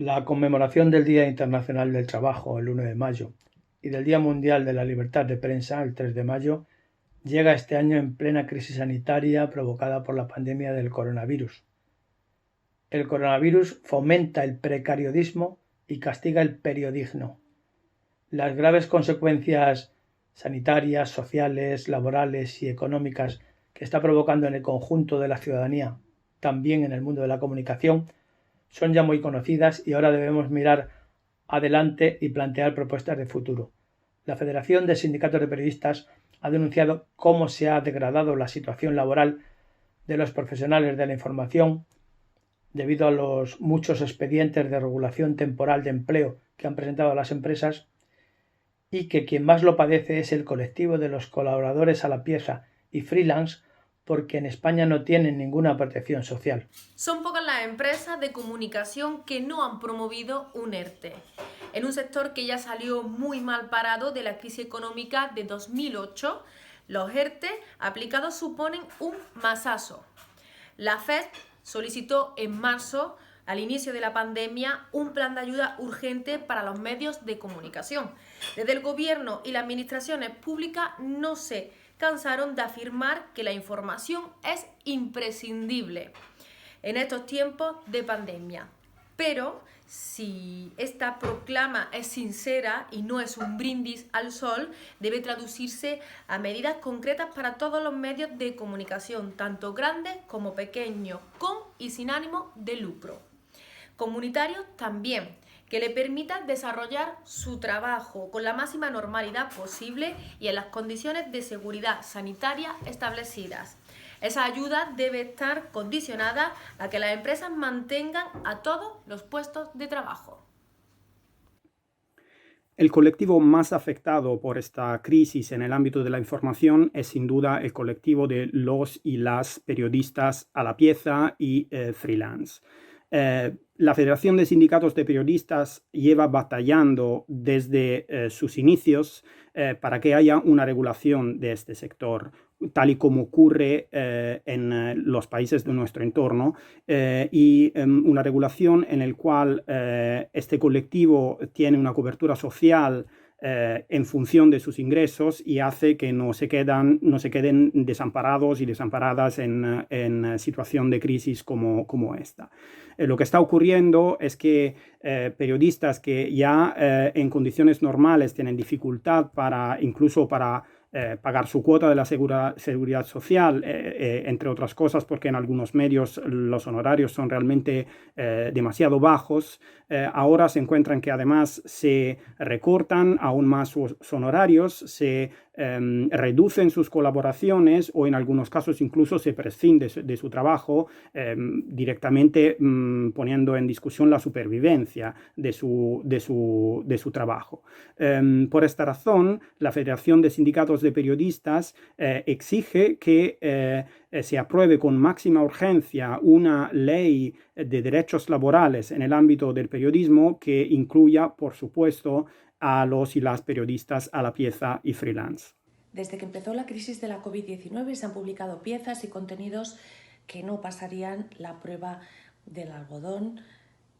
La conmemoración del Día Internacional del Trabajo, el 1 de mayo, y del Día Mundial de la Libertad de Prensa, el 3 de mayo, llega este año en plena crisis sanitaria provocada por la pandemia del coronavirus. El coronavirus fomenta el precariodismo y castiga el periodismo. Las graves consecuencias sanitarias, sociales, laborales y económicas que está provocando en el conjunto de la ciudadanía, también en el mundo de la comunicación, son ya muy conocidas y ahora debemos mirar adelante y plantear propuestas de futuro. La Federación de Sindicatos de Periodistas ha denunciado cómo se ha degradado la situación laboral de los profesionales de la información debido a los muchos expedientes de regulación temporal de empleo que han presentado las empresas y que quien más lo padece es el colectivo de los colaboradores a la pieza y freelance porque en España no tienen ninguna protección social. Son pocas las empresas de comunicación que no han promovido un ERTE, en un sector que ya salió muy mal parado de la crisis económica de 2008. Los ERTE aplicados suponen un masazo. La FED solicitó en marzo, al inicio de la pandemia, un plan de ayuda urgente para los medios de comunicación. Desde el gobierno y las administraciones públicas no se cansaron de afirmar que la información es imprescindible en estos tiempos de pandemia. Pero si esta proclama es sincera y no es un brindis al sol, debe traducirse a medidas concretas para todos los medios de comunicación, tanto grandes como pequeños, con y sin ánimo de lucro. Comunitarios también, que le permitan desarrollar su trabajo con la máxima normalidad posible y en las condiciones de seguridad sanitaria establecidas. Esa ayuda debe estar condicionada a que las empresas mantengan a todos los puestos de trabajo. El colectivo más afectado por esta crisis en el ámbito de la información es sin duda el colectivo de los y las periodistas a la pieza y freelance. La Federación de Sindicatos de Periodistas lleva batallando desde sus inicios para que haya una regulación de este sector, tal y como ocurre en los países de nuestro entorno, y una regulación en la cual este colectivo tiene una cobertura social en función de sus ingresos y hace que no se queden desamparados y desamparadas en situación de crisis como esta. Lo que está ocurriendo es que periodistas que ya en condiciones normales tienen dificultad incluso para pagar su cuota de la seguridad social, entre otras cosas porque en algunos medios los honorarios son realmente demasiado bajos. Ahora se encuentran que además se recortan aún más sus honorarios, se reducen sus colaboraciones o en algunos casos incluso se prescinde de su trabajo, directamente poniendo en discusión la supervivencia de su trabajo. Por esta razón, la Federación de Sindicatos de Periodistas exige que se apruebe con máxima urgencia una ley de derechos laborales en el ámbito del periodismo que incluya, por supuesto, a los y las periodistas a la pieza y freelance. Desde que empezó la crisis de la COVID-19 se han publicado piezas y contenidos que no pasarían la prueba del algodón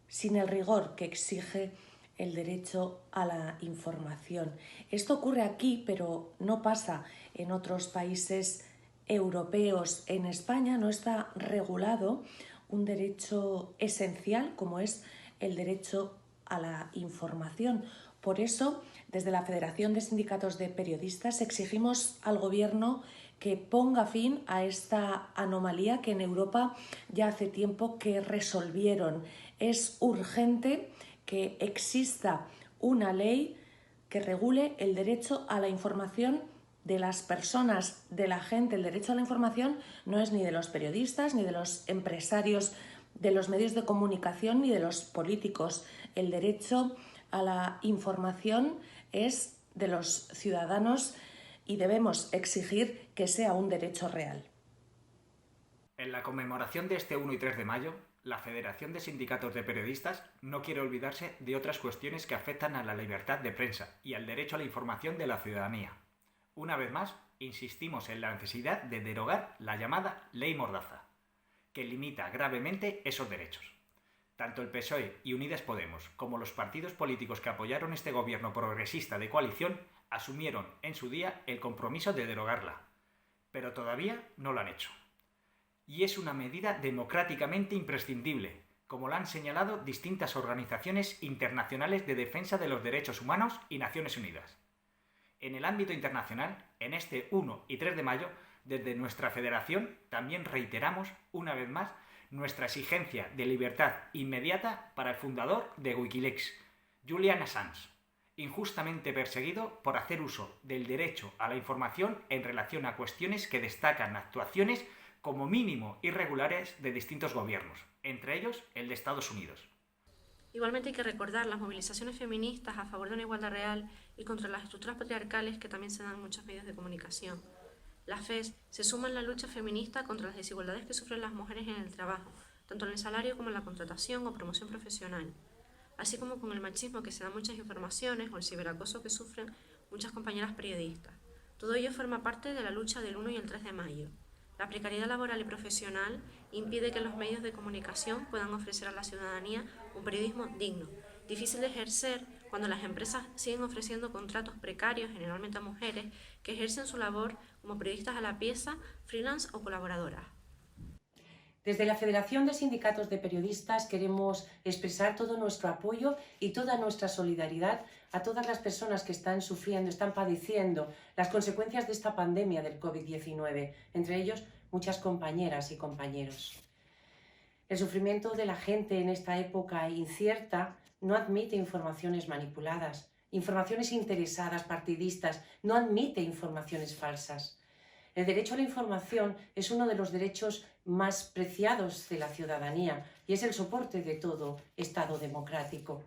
sin el rigor que exige el derecho a la información. Esto ocurre aquí, pero no pasa en otros países europeos. En España no está regulado un derecho esencial como es el derecho a la información. Por eso, desde la Federación de Sindicatos de Periodistas exigimos al Gobierno que ponga fin a esta anomalía que en Europa ya hace tiempo que resolvieron. Es urgente que exista una ley que regule el derecho a la información de las personas, de la gente. El derecho a la información no es ni de los periodistas, ni de los empresarios de los medios de comunicación, ni de los políticos. El derecho a la información es de los ciudadanos y debemos exigir que sea un derecho real. En la conmemoración de este 1 y 3 de mayo, la Federación de Sindicatos de Periodistas no quiere olvidarse de otras cuestiones que afectan a la libertad de prensa y al derecho a la información de la ciudadanía. Una vez más, insistimos en la necesidad de derogar la llamada Ley Mordaza, que limita gravemente esos derechos. Tanto el PSOE y Unidas Podemos como los partidos políticos que apoyaron este gobierno progresista de coalición asumieron en su día el compromiso de derogarla, pero todavía no lo han hecho. Y es una medida democráticamente imprescindible, como lo han señalado distintas organizaciones internacionales de defensa de los derechos humanos y Naciones Unidas. En el ámbito internacional, en este 1 y 3 de mayo, desde nuestra federación también reiteramos una vez más nuestra exigencia de libertad inmediata para el fundador de Wikileaks, Julian Assange, injustamente perseguido por hacer uso del derecho a la información en relación a cuestiones que destacan actuaciones como mínimo irregulares de distintos gobiernos, entre ellos el de Estados Unidos. Igualmente hay que recordar las movilizaciones feministas a favor de una igualdad real y contra las estructuras patriarcales que también se dan en muchos medios de comunicación. La FES se suma en la lucha feminista contra las desigualdades que sufren las mujeres en el trabajo, tanto en el salario como en la contratación o promoción profesional, así como con el machismo que se da muchas informaciones o el ciberacoso que sufren muchas compañeras periodistas. Todo ello forma parte de la lucha del 1 y el 3 de mayo. La precariedad laboral y profesional impide que los medios de comunicación puedan ofrecer a la ciudadanía un periodismo digno, difícil de ejercer cuando las empresas siguen ofreciendo contratos precarios, generalmente a mujeres, que ejercen su labor como periodistas a la pieza, freelance o colaboradoras. Desde la Federación de Sindicatos de Periodistas queremos expresar todo nuestro apoyo y toda nuestra solidaridad a todas las personas que están sufriendo, están padeciendo las consecuencias de esta pandemia del COVID-19, entre ellos muchas compañeras y compañeros. El sufrimiento de la gente en esta época incierta no admite informaciones manipuladas, informaciones interesadas, partidistas, no admite informaciones falsas. El derecho a la información es uno de los derechos más preciados de la ciudadanía y es el soporte de todo Estado democrático.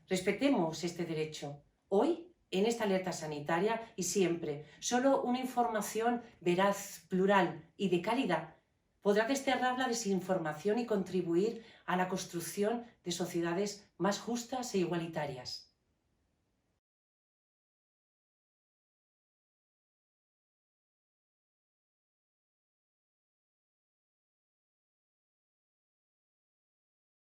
Respetemos este derecho. Hoy, en esta alerta sanitaria y siempre, solo una información veraz, plural y de calidad podrá desterrar la desinformación y contribuir a la construcción de sociedades más justas e igualitarias.